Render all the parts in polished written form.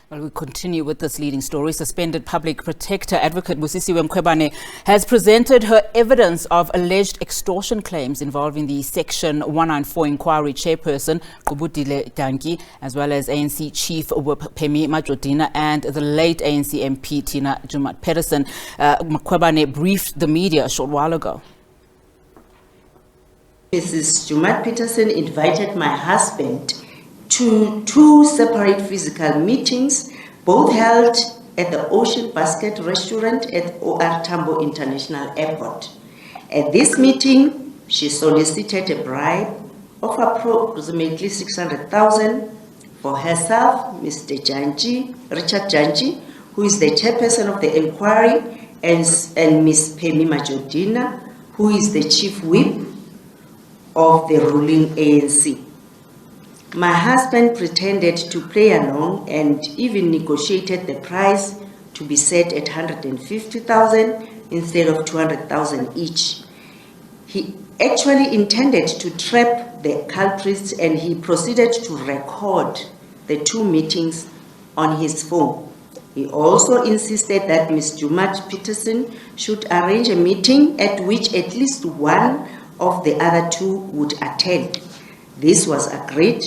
Well, we continue with this leading story. Suspended public protector Advocate Busisiwe Mkhwebane has presented her evidence of alleged extortion claims involving the Section 194 inquiry chairperson Qubudile Dyantyi, as well as ANC Chief Whip Pemmy, Majodina, and the late ANC MP Tina Joemat-Pettersson. Mkhwebane briefed the media a short while ago. Mrs. Joemat-Pettersson invited my husband to two separate physical meetings, both held at the Ocean Basket restaurant at OR Tambo International Airport. At this meeting, she solicited a bribe of approximately 600,000 for herself, Mr. Dyantyi, who is the chairperson of the inquiry, and Ms. Pemmy Majodina, who is the chief whip of the ruling ANC. My husband pretended to play along and even negotiated the price to be set at 150,000 instead of 200,000 each. He actually intended to trap the culprits, and he proceeded to record the two meetings on his phone. He also insisted that Ms. Joemat-Pettersson should arrange a meeting at which at least one of the other two would attend. This was agreed,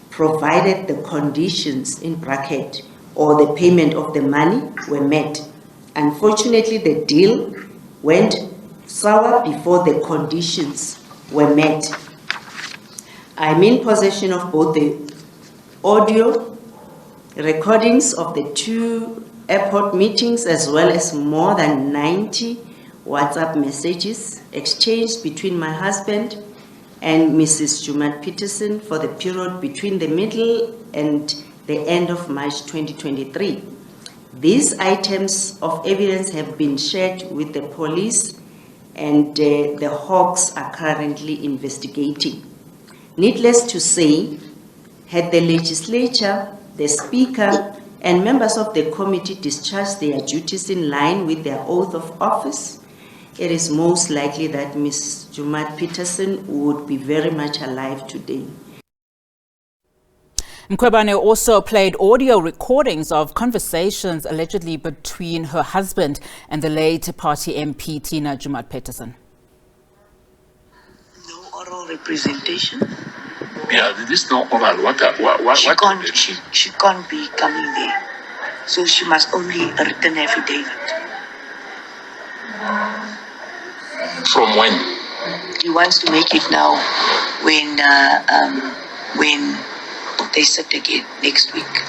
provided the conditions in bracket or the payment of the money were met. Unfortunately, the deal went sour before the conditions were met. I'm in possession of both the audio recordings of the two airport meetings, as well as more than 90 WhatsApp messages exchanged between my husband and Mrs. Joemat-Pettersson for the period between the middle and the end of March 2023. These items of evidence have been shared with the police, and the Hawks are currently investigating. Needless to say, had the legislature, the speaker, and members of the committee discharged their duties in line with their oath of office, it is most likely that Ms. Joemat-Pettersson would be very much alive today. Mkhwebane also played audio recordings of conversations allegedly between her husband and the late party MP Tina Joemat-Pettersson. No oral representation? Yeah, there is no oral. She can't be coming there. So she must only written affidavit. From when? He wants to make it now when they sit again next week.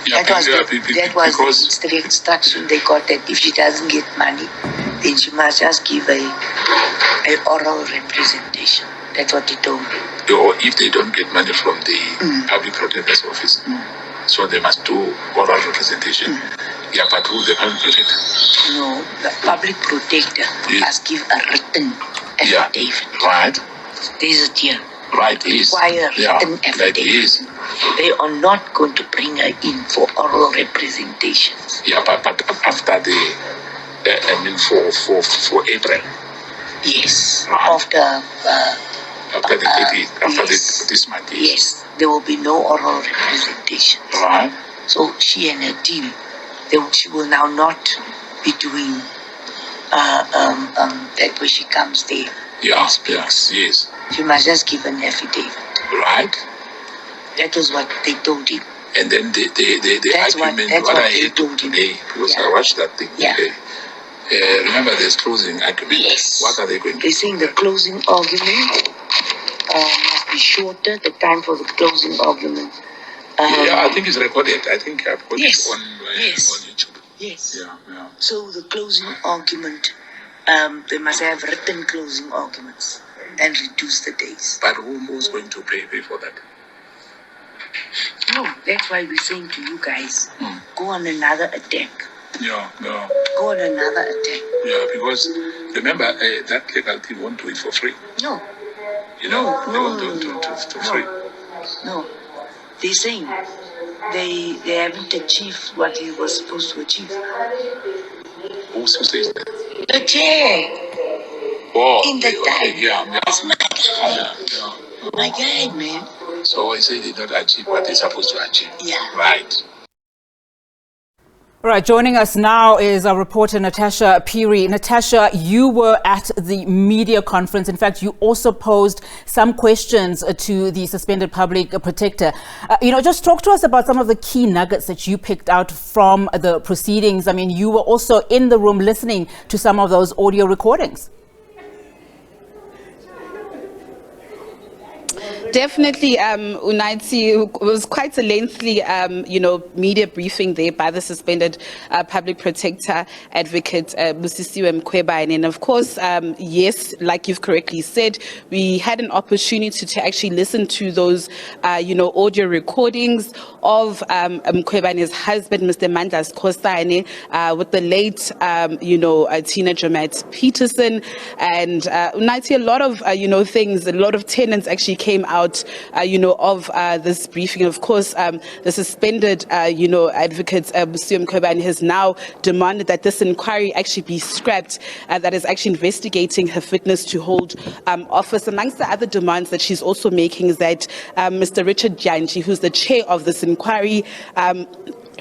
Yeah, that was the instruction they got, that if she doesn't get money, then she must just give a oral representation. That's what he told me. Or if they don't get money from the public protector's office, so they must do oral representation. Yeah, but who the public protector? No, the public protector must give a written affidavit. Right. There's it here. Right, require written affidavit. They are not going to bring her in for oral representations. Yeah, but after the, for April. Yes, right. After this month. Yes, there will be no oral representation. Right. So she and her team, she will now not be doing that where she comes there. Yes. She must just give an affidavit. Right. That was what they told him. And then the argument what I heard today, because I watched that thing today. Remember, there's closing argument. Yes. What are they going to do? They're saying the closing argument must be shorter, the time for the closing argument. I think it's recorded. I think I've got it on YouTube. Yes. Yeah. So the closing argument, they must have written closing arguments and reduce the days. But who's going to pay for that? No, that's why we're saying to you guys, go on another attack. Yeah. Go on another attack. Yeah, because remember, that legal team won't do it for free. No. They won't do it for free. No. They're saying they haven't achieved what he was supposed to achieve. Who says that? The chair. Oh, in the time. Yeah. It's my guy. My guy, man. So I say they don't achieve what they're supposed to achieve. Yeah. Right. All right, joining us now is our reporter Natasha Phiri. Natasha, you were at the media conference. In fact, you also posed some questions to the suspended public protector. Just talk to us about some of the key nuggets that you picked out from the proceedings. I mean, you were also in the room listening to some of those audio recordings. Definitely, Dyantyi, it was quite a lengthy, media briefing there by the suspended public protector, Advocate Busisiwe Mkhwebane. And of course, yes, like you've correctly said, we had an opportunity to actually listen to those, audio recordings of Mkhwebane's husband, Mr. Mandla Skosane, with the late, Tina Joemat-Pettersson. And Dyantyi, a lot of, things, a lot of tenants actually came out of this briefing. Of course, the suspended, Advocate Busisiwe Mkhwebane has now demanded that this inquiry actually be scrapped, that is actually investigating her fitness to hold office. Amongst the other demands that she's also making is that Mr. Richard Dyantyi, who's the chair of this inquiry,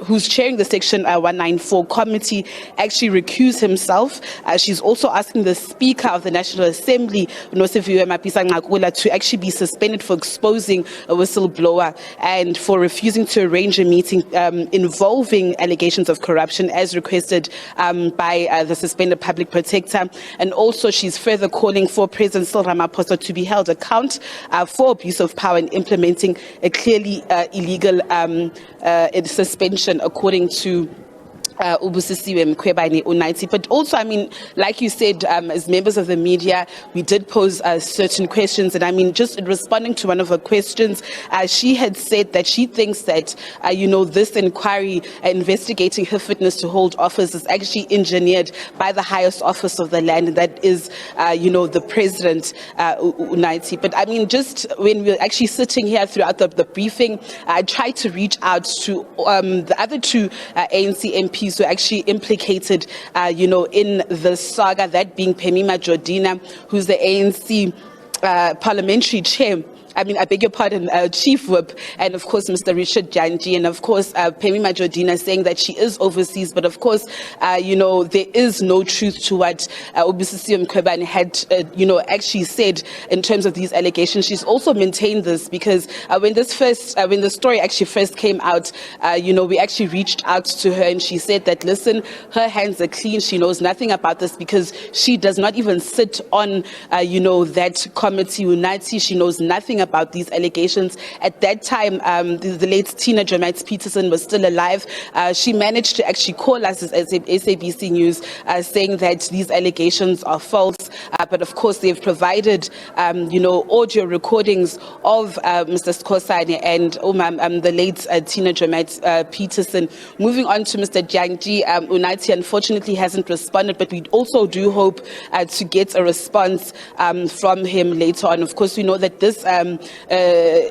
who's chairing the Section 194 committee, actually recuse himself. She's also asking the Speaker of the National Assembly, to actually be suspended for exposing a whistleblower and for refusing to arrange a meeting involving allegations of corruption as requested by the suspended public protector. And also she's further calling for President Cyril Ramaphosa to be held account for abuse of power and implementing a clearly illegal suspension, according to Busisiwe Mkhwebane Dyantyi. But also, I mean, like you said, as members of the media, we did pose certain questions. And I mean, just responding to one of her questions, she had said that she thinks that, this inquiry investigating her fitness to hold office is actually engineered by the highest office of the land, and that is, the president, Dyantyi. But I mean, just when we were actually sitting here throughout the briefing, I tried to reach out to the other two ANC MPs who actually implicated, in the saga, that being Pemmy Majodina, who's the ANC parliamentary chair. I beg your pardon, Chief Whip, and of course Mr. Richard Dyantyi, and of course Pemmy Majodina saying that she is overseas, but of course, there is no truth to what Busisiwe Mkhwebane had, actually said in terms of these allegations. She's also maintained this because when the story actually first came out, we actually reached out to her and she said that, listen, her hands are clean. She knows nothing about this because she does not even sit on, that committee, Dyantyi. She knows nothing about these allegations. At that time, the late Tina Joemat-Pettersson was still alive. She managed to actually call us as SABC News, saying that these allegations are false. But of course, they've provided, audio recordings of Mr. Skosane and the late Tina Joemat-Pettersson. Moving on to Mr. Dyantyi, Dyantyi unfortunately hasn't responded, but we also do hope to get a response from him later on. Of course, we know that this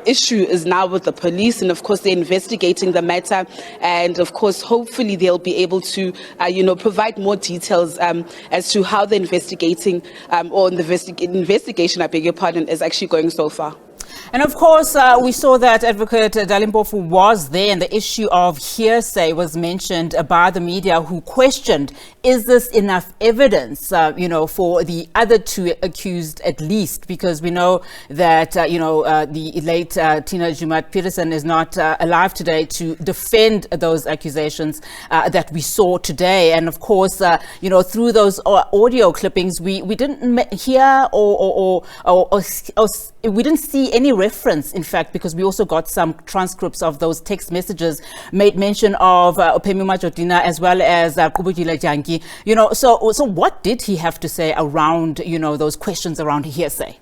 issue is now with the police, and of course they're investigating the matter, and of course hopefully they'll be able to provide more details as to how the investigating or the investigation, I beg your pardon, is actually going so far. And of course, we saw that Advocate Dalimpofu was there, and the issue of hearsay was mentioned by the media, who questioned, is this enough evidence, for the other two accused at least? Because we know that, the late Tina Joemat-Pettersson is not alive today to defend those accusations that we saw today. And of course, through those audio clippings, we didn't hear or we didn't see any reference, in fact, because we also got some transcripts of those text messages made mention of Pemmy Majodina as well as Qubudile Dyantyi. So what did he have to say around, those questions around hearsay?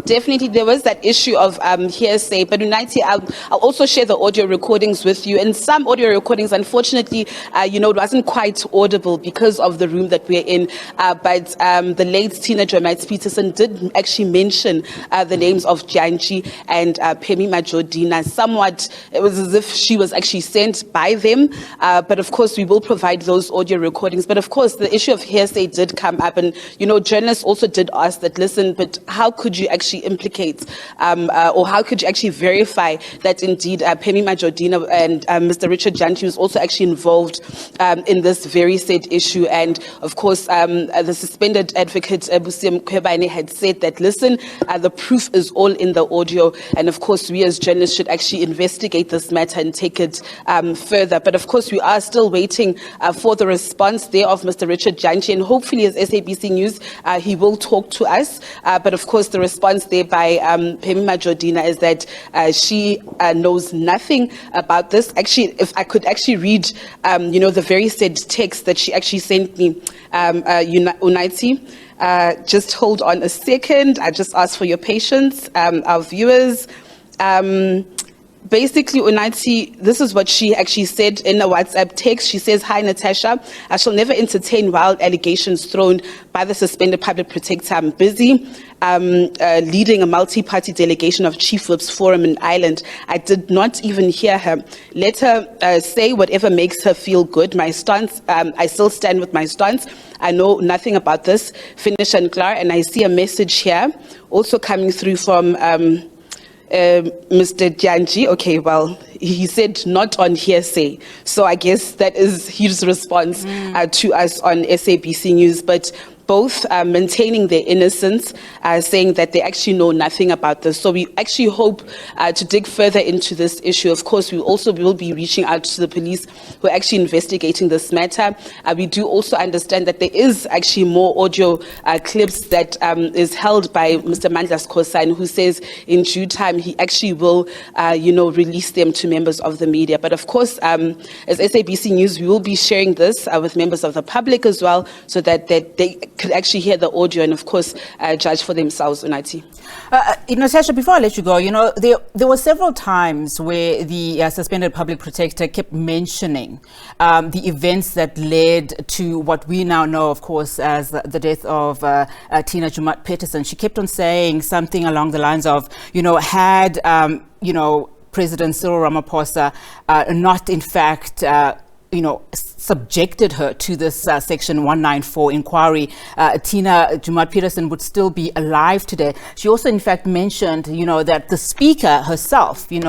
definitely there was that issue of hearsay, but Dyantyi, I'll also share the audio recordings with you. And some audio recordings, unfortunately, it wasn't quite audible because of the room that we're in, but the late Tina Joemat-Pettersson did actually mention the names of Dyantyi and Pemmy Majodina. Somewhat, it was as if she was actually sent by them, but of course we will provide those audio recordings. But of course the issue of hearsay did come up, and journalists also did ask that, listen, but how could you actually implicate or how could you actually verify that indeed Pemmy Majodina and Mr. Richard Dyantyi was also actually involved in this very said issue? And of course the suspended advocate Busisiwe Mkhwebane had said that, listen, the proof is all in the audio, and of course we as journalists should actually investigate this matter and take it further. But of course we are still waiting for the response there of Mr. Richard Dyantyi, and hopefully as SABC News he will talk to us. But of course the response there by Pemmy Majodina is that she knows nothing about this. Actually, if I could actually read the very said text that she actually sent me, Dyantyi, just hold on a second. I just ask for your patience, our viewers. Basically, Dyantyi, this is what she actually said in a WhatsApp text. She says, "Hi, Natasha. I shall never entertain wild allegations thrown by the suspended public protector. I'm busy leading a multi-party delegation of Chief Whips Forum in Ireland. I did not even hear her. Let her say whatever makes her feel good. My stance, I still stand with my stance. I know nothing about this. Finish and clear." And I see a message here also coming through from Mr. Dyantyi. Okay, well, he said not on hearsay. So I guess that is his response to us on SABC News. But both maintaining their innocence, saying that they actually know nothing about this. So we actually hope to dig further into this issue. Of course, we also will be reaching out to the police who are actually investigating this matter. We do also understand that there is actually more audio clips that is held by Mr. Mandla Skhosana, who says in due time he actually will, release them to members of the media. But of course, as SABC News, we will be sharing this with members of the public as well, so that they could actually hear the audio and, of course, judge for themselves. Dyantyi. Natasha, before I let you go, there were several times where the suspended public protector kept mentioning the events that led to what we now know, of course, as the death of Tina Joemat-Pettersson. She kept on saying something along the lines of, had, President Cyril Ramaphosa not, in fact, subjected her to this Section 194 inquiry, Tina Joemat-Pettersson would still be alive today. She also, in fact, mentioned, that the speaker herself, had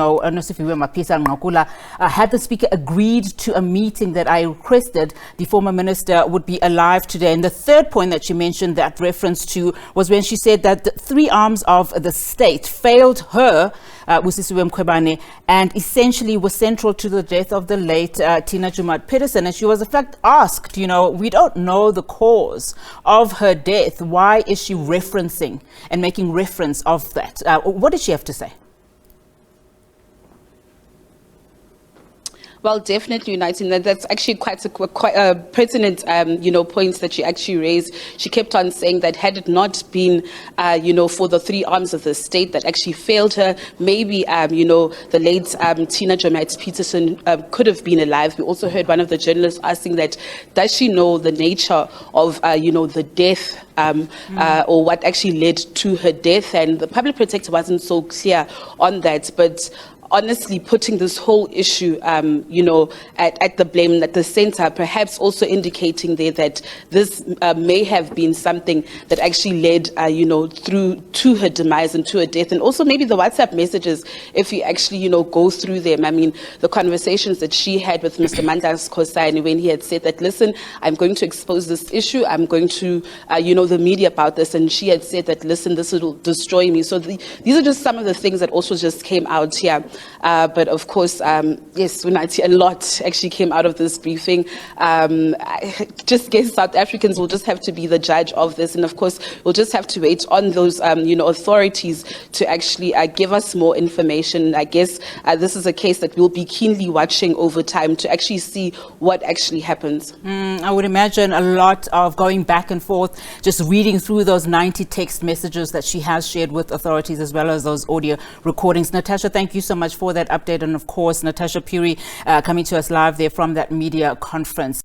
the speaker agreed to a meeting that I requested, the former minister would be alive today. And the third point that she mentioned that reference to was when she said that the three arms of the state failed her, Busisiwe Mkhwebane, and essentially was central to the death of the late Tina Joemat-Pettersson. And she was, in fact, asked, we don't know the cause of her death. Why is she referencing and making reference of that? What did she have to say? Well, definitely, Dyantyi. That's actually quite a pertinent, points that she actually raised. She kept on saying that had it not been, for the three arms of the state that actually failed her, maybe, the late Tina Joemat-Pettersson could have been alive. We also heard one of the journalists asking that, does she know the nature of, the death or what actually led to her death? And the public protector wasn't so clear on that, but honestly putting this whole issue, at the blame, at the center, perhaps also indicating there that this may have been something that actually led, through to her demise and to her death. And also maybe the WhatsApp messages, if you actually, go through them. I mean, the conversations that she had with Mr. Mandla Skhosana when he had said that, listen, I'm going to expose this issue. I'm going to, the media about this. And she had said that, listen, this will destroy me. So these are just some of the things that also just came out here. But of course, yes, a lot actually came out of this briefing. I just guess South Africans will just have to be the judge of this. And of course, we'll just have to wait on those, authorities to actually give us more information. I guess this is a case that we'll be keenly watching over time to actually see what actually happens. I would imagine a lot of going back and forth, just reading through those 90 text messages that she has shared with authorities, as well as those audio recordings. Natasha, thank you so much for that update. And of course, Natasha Phiri coming to us live there from that media conference.